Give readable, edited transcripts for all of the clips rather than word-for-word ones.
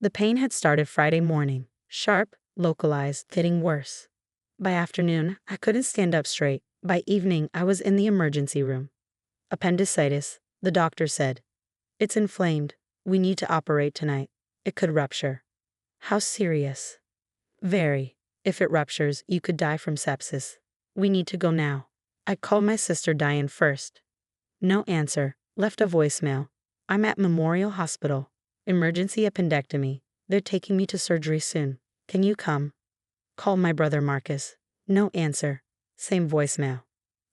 The pain had started Friday morning, sharp, localized, getting worse. By afternoon, I couldn't stand up straight. By evening, I was in the emergency room. Appendicitis, the doctor said. It's inflamed. We need to operate tonight. It could rupture. How serious? Very. If it ruptures, you could die from sepsis. We need to go now. I called my sister Diane first. No answer. Left a voicemail. I'm at Memorial Hospital. Emergency appendectomy. They're taking me to surgery soon. Can you come? Call my brother Marcus. No answer. Same voicemail.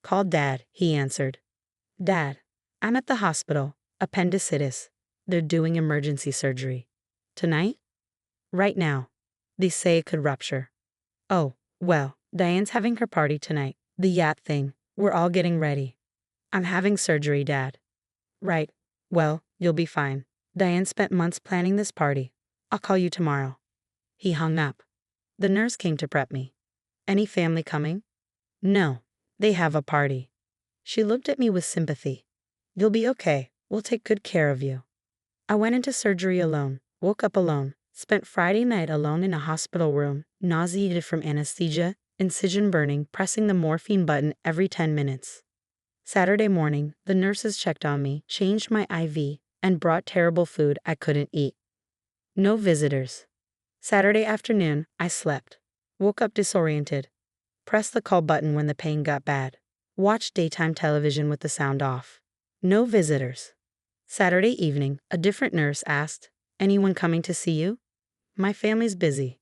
Call Dad, he answered. Dad, I'm at the hospital. Appendicitis. They're doing emergency surgery. Tonight? Right now. They say it could rupture. Oh, well, Diane's having her party tonight. The yacht thing. We're all getting ready. I'm having surgery, Dad. Right. Well, you'll be fine. Diane spent months planning this party. I'll call you tomorrow. He hung up. The nurse came to prep me. Any family coming? No. They have a party. She looked at me with sympathy. You'll be okay. We'll take good care of you. I went into surgery alone, woke up alone, spent Friday night alone in a hospital room, nauseated from anesthesia, incision burning, pressing the morphine button every 10 minutes. Saturday morning, the nurses checked on me, changed my IV, and brought terrible food I couldn't eat. No visitors. Saturday afternoon, I slept. Woke up disoriented. Pressed the call button when the pain got bad. Watched daytime television with the sound off. No visitors. Saturday evening, a different nurse asked, anyone coming to see you? My family's busy.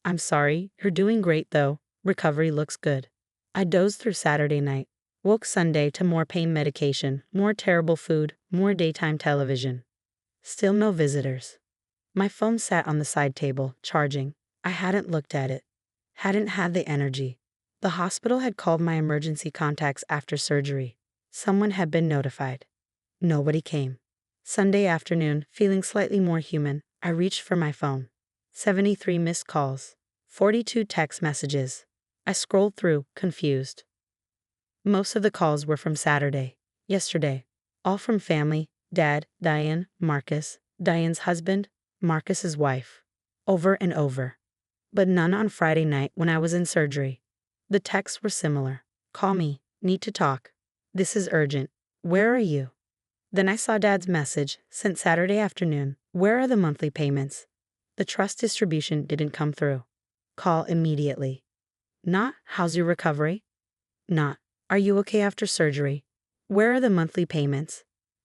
I'm sorry, you're doing great though. Recovery looks good. I dozed through Saturday night. Woke Sunday to more pain medication, more terrible food, more daytime television. Still no visitors. My phone sat on the side table, charging. I hadn't looked at it. Hadn't had the energy. The hospital had called my emergency contacts after surgery. Someone had been notified. Nobody came. Sunday afternoon, feeling slightly more human, I reached for my phone. 73 missed calls. 42 text messages. I scrolled through, confused. Most of the calls were from Saturday, yesterday. All from family, Dad, Diane, Marcus, Diane's husband, Marcus's wife. Over and over. But none on Friday night when I was in surgery. The texts were similar. Call me. Need to talk. This is urgent. Where are you? Then I saw Dad's message, sent Saturday afternoon. Where are the monthly payments? The trust distribution didn't come through. Call immediately. Not, how's your recovery? Not, are you okay after surgery? Where are the monthly payments?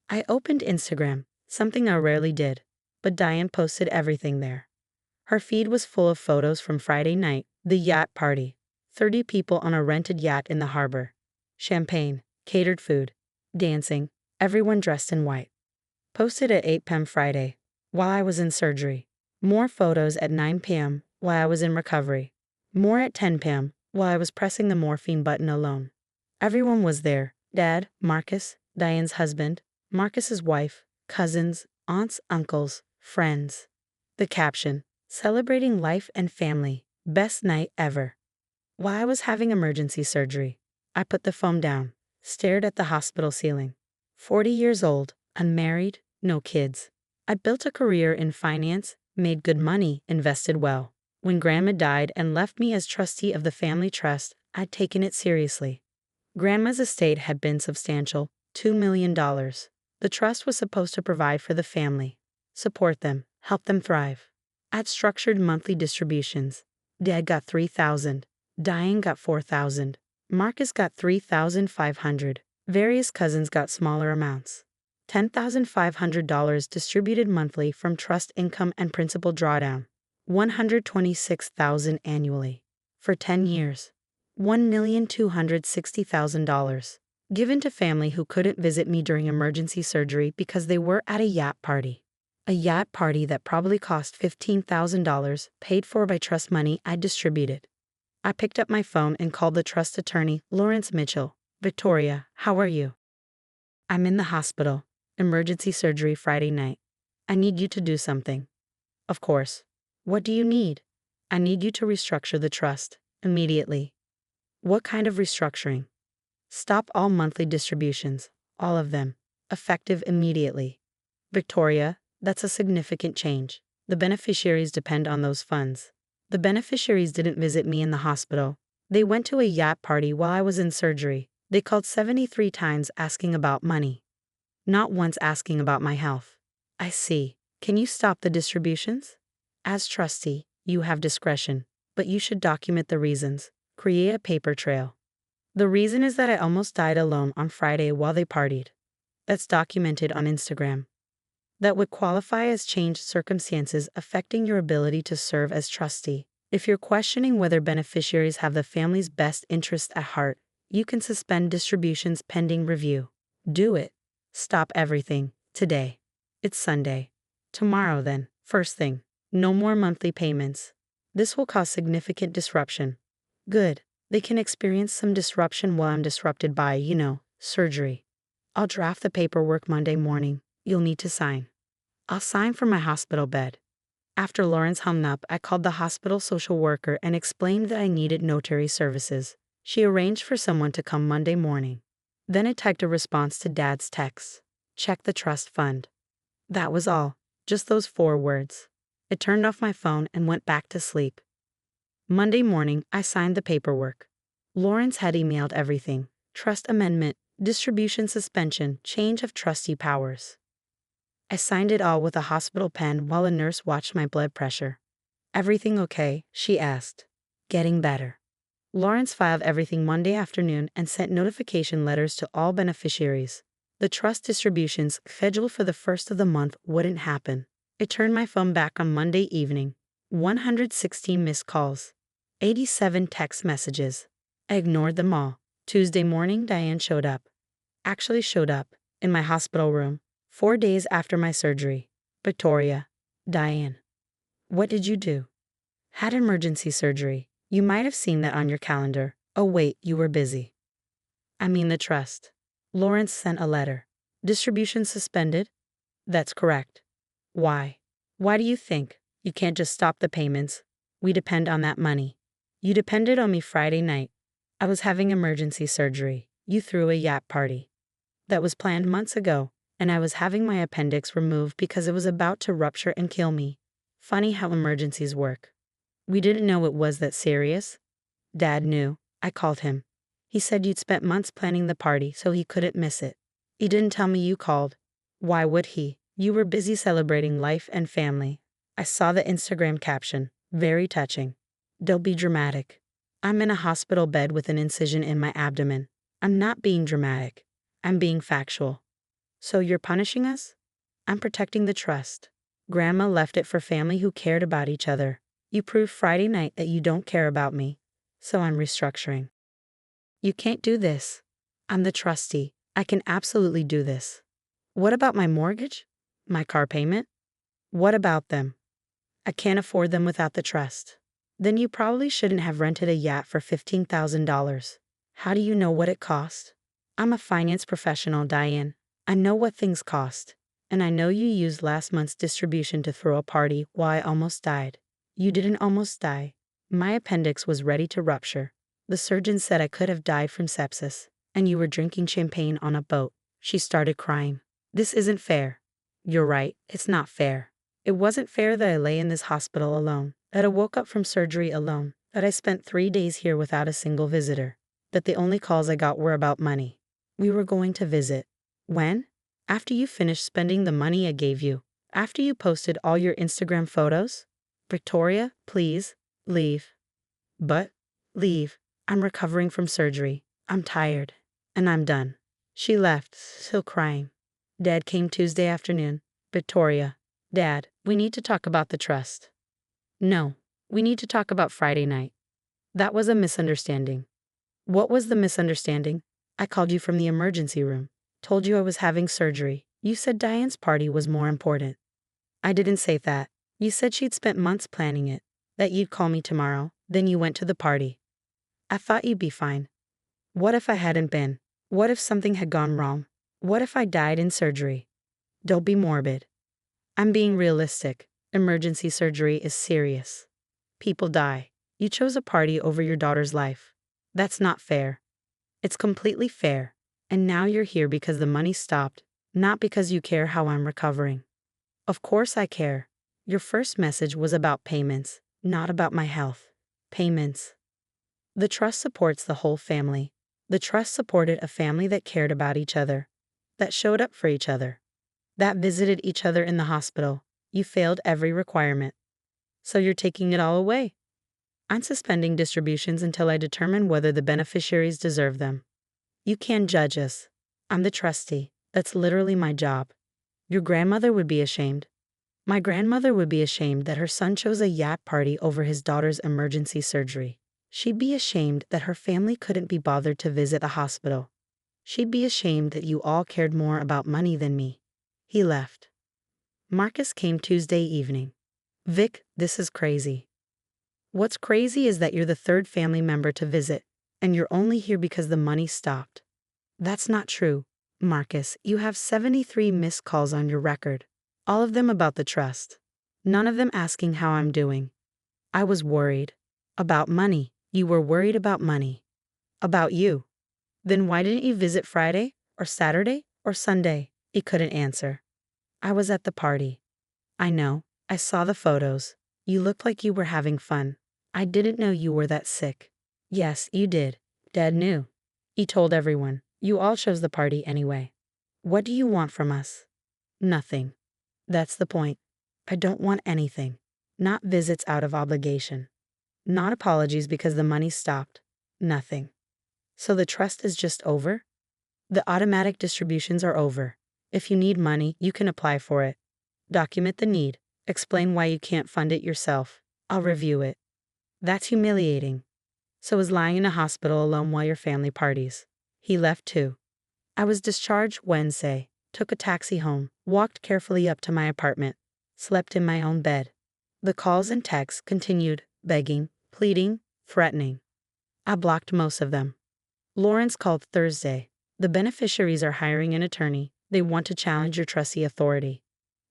I opened Instagram, something I rarely did, but Diane posted everything there. Her feed was full of photos from Friday night, the yacht party. 30 people on a rented yacht in the harbor. Champagne, catered food, dancing, everyone dressed in white. Posted at 8 p.m. Friday, while I was in surgery. More photos at 9 p.m. while I was in recovery. More at 10 p.m. while I was pressing the morphine button alone. Everyone was there. Dad, Marcus, Diane's husband, Marcus's wife, cousins, aunts, uncles, friends. The caption, celebrating life and family, best night ever. While I was having emergency surgery, I put the phone down, stared at the hospital ceiling. 40 years old, unmarried, no kids. I built a career in finance, made good money, invested well. When Grandma died and left me as trustee of the family trust, I'd taken it seriously. Grandma's estate had been substantial, $2 million. The trust was supposed to provide for the family, support them, help them thrive. I'd structured monthly distributions. Dad got $3,000. Diane got $4,000. Marcus got $3,500. Various cousins got smaller amounts. $10,500 distributed monthly from trust income and principal drawdown. $126,000 annually. For 10 years. $1,260,000. Given to family who couldn't visit me during emergency surgery because they were at a yacht party. A yacht party that probably cost $15,000, paid for by trust money I distributed. I picked up my phone and called the trust attorney, Lawrence Mitchell. Victoria, how are you? I'm in the hospital. Emergency surgery Friday night. I need you to do something. Of course. What do you need? I need you to restructure the trust, immediately. What kind of restructuring? Stop all monthly distributions, all of them, effective immediately. Victoria, that's a significant change. The beneficiaries depend on those funds. The beneficiaries didn't visit me in the hospital. They went to a yacht party while I was in surgery. They called 73 times asking about money. Not once asking about my health. I see. Can you stop the distributions? As trustee, you have discretion, but you should document the reasons. Create a paper trail. The reason is that I almost died alone on Friday while they partied. That's documented on Instagram. That would qualify as changed circumstances affecting your ability to serve as trustee. If you're questioning whether beneficiaries have the family's best interest at heart, you can suspend distributions pending review. Do it. Stop everything. Today. It's Sunday. Tomorrow then. First thing. No more monthly payments. This will cause significant disruption. Good. They can experience some disruption while I'm disrupted by, surgery. I'll draft the paperwork Monday morning. You'll need to sign. I'll sign from my hospital bed. After Lawrence hung up, I called the hospital social worker and explained that I needed notary services. She arranged for someone to come Monday morning. Then I typed a response to Dad's text. Check the trust fund. That was all. Just those 4 words. I turned off my phone and went back to sleep. Monday morning, I signed the paperwork. Lawrence had emailed everything. Trust amendment, distribution suspension, change of trustee powers. I signed it all with a hospital pen while a nurse watched my blood pressure. Everything okay? She asked. Getting better. Lawrence filed everything Monday afternoon and sent notification letters to all beneficiaries. The trust distributions scheduled for the first of the month wouldn't happen. I turned my phone back on Monday evening. 116 missed calls. 87 text messages. I ignored them all. Tuesday morning, Diane showed up. Actually showed up, in my hospital room, 4 days after my surgery. Victoria. Diane. What did you do? Had emergency surgery. You might have seen that on your calendar. Oh wait, you were busy. I mean the trust. Lawrence sent a letter. Distribution suspended? That's correct. Why? Why do you think? You can't just stop the payments. We depend on that money. You depended on me Friday night. I was having emergency surgery. You threw a yacht party. That was planned months ago, and I was having my appendix removed because it was about to rupture and kill me. Funny how emergencies work. We didn't know it was that serious. Dad knew. I called him. He said you'd spent months planning the party, so he couldn't miss it. He didn't tell me you called. Why would he? You were busy celebrating life and family. I saw the Instagram caption. Very touching. Don't be dramatic. I'm in a hospital bed with an incision in my abdomen. I'm not being dramatic. I'm being factual. So you're punishing us? I'm protecting the trust. Grandma left it for family who cared about each other. You proved Friday night that you don't care about me. So I'm restructuring. You can't do this. I'm the trustee. I can absolutely do this. What about my mortgage? My car payment? What about them? I can't afford them without the trust. Then you probably shouldn't have rented a yacht for $15,000. How do you know what it cost? I'm a finance professional, Diane. I know what things cost. And I know you used last month's distribution to throw a party while I almost died. You didn't almost die. My appendix was ready to rupture. The surgeon said I could have died from sepsis. And you were drinking champagne on a boat. She started crying. This isn't fair. You're right, it's not fair. It wasn't fair that I lay in this hospital alone, that I woke up from surgery alone, that I spent 3 days here without a single visitor, that the only calls I got were about money. We were going to visit. When? After you finished spending the money I gave you. After you posted all your Instagram photos? Victoria, please, leave. But, leave. I'm recovering from surgery. I'm tired. And I'm done. She left, still crying. Dad came Tuesday afternoon. Victoria. Dad, we need to talk about the trust. No, we need to talk about Friday night. That was a misunderstanding. What was the misunderstanding? I called you from the emergency room. Told you I was having surgery. You said Diane's party was more important. I didn't say that. You said she'd spent months planning it. That you'd call me tomorrow. Then you went to the party. I thought you'd be fine. What if I hadn't been? What if something had gone wrong? What if I died in surgery? Don't be morbid. I'm being realistic. Emergency surgery is serious. People die. You chose a party over your daughter's life. That's not fair. It's completely fair. And now you're here because the money stopped, not because you care how I'm recovering. Of course I care. Your first message was about payments, not about my health. Payments. The trust supports the whole family. The trust supported a family that cared about each other, that showed up for each other, that visited each other in the hospital. You failed every requirement. So you're taking it all away. I'm suspending distributions until I determine whether the beneficiaries deserve them. You can't judge us. I'm the trustee. That's literally my job. Your grandmother would be ashamed. My grandmother would be ashamed that her son chose a yacht party over his daughter's emergency surgery. She'd be ashamed that her family couldn't be bothered to visit the hospital. She'd be ashamed that you all cared more about money than me. He left. Marcus came Tuesday evening. Vic, this is crazy. What's crazy is that you're the third family member to visit, and you're only here because the money stopped. That's not true. Marcus, you have 73 missed calls on your record. All of them about the trust. None of them asking how I'm doing. I was worried. About money. You were worried about money. About you. Then why didn't you visit Friday, or Saturday, or Sunday? He couldn't answer. I was at the party. I know. I saw the photos. You looked like you were having fun. I didn't know you were that sick. Yes, you did. Dad knew. He told everyone. You all chose the party anyway. What do you want from us? Nothing. That's the point. I don't want anything. Not visits out of obligation. Not apologies because the money stopped. Nothing. So the trust is just over? The automatic distributions are over. If you need money, you can apply for it. Document the need. Explain why you can't fund it yourself. I'll review it. That's humiliating. So is lying in a hospital alone while your family parties. He left too. I was discharged Wednesday, took a taxi home, walked carefully up to my apartment, slept in my own bed. The calls and texts continued, begging, pleading, threatening. I blocked most of them. Lawrence called Thursday. The beneficiaries are hiring an attorney. They want to challenge your trustee authority.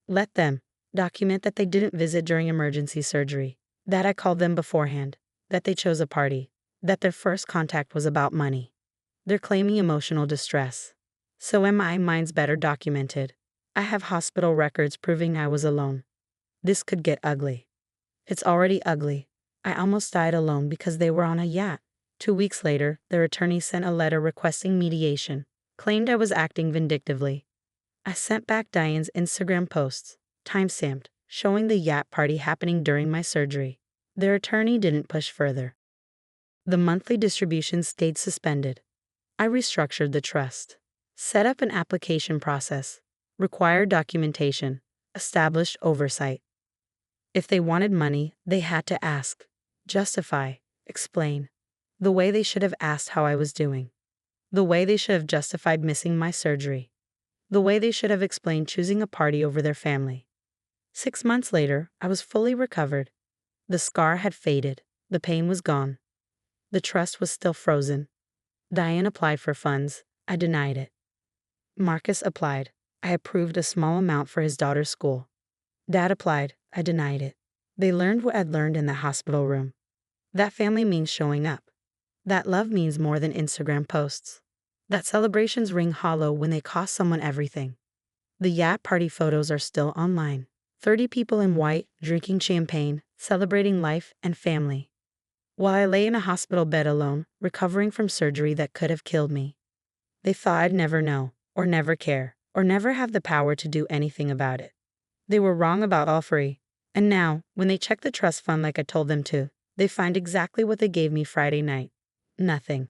Let them. Document that they didn't visit during emergency surgery, that I called them beforehand, that they chose a party, that their first contact was about money. They're claiming emotional distress. So am I. Mine's better documented. I have hospital records proving I was alone. This could get ugly. It's already ugly. I almost died alone because they were on a yacht. 2 weeks later, their attorney sent a letter requesting mediation, claimed I was acting vindictively. I sent back Diane's Instagram posts, time-stamped, showing the yacht party happening during my surgery. Their attorney didn't push further. The monthly distributions stayed suspended. I restructured the trust, set up an application process, required documentation, established oversight. If they wanted money, they had to ask, justify, explain. The way they should have asked how I was doing. The way they should have justified missing my surgery. The way they should have explained choosing a party over their family. 6 months later, I was fully recovered. The scar had faded. The pain was gone. The trust was still frozen. Diane applied for funds. I denied it. Marcus applied. I approved a small amount for his daughter's school. Dad applied. I denied it. They learned what I'd learned in the hospital room. That family means showing up. That love means more than Instagram posts. That celebrations ring hollow when they cost someone everything. The yacht party photos are still online. 30 people in white, drinking champagne, celebrating life and family. While I lay in a hospital bed alone, recovering from surgery that could have killed me. They thought I'd never know, or never care, or never have the power to do anything about it. They were wrong about all three. And now, when they check the trust fund like I told them to, they find exactly what they gave me Friday night. Nothing.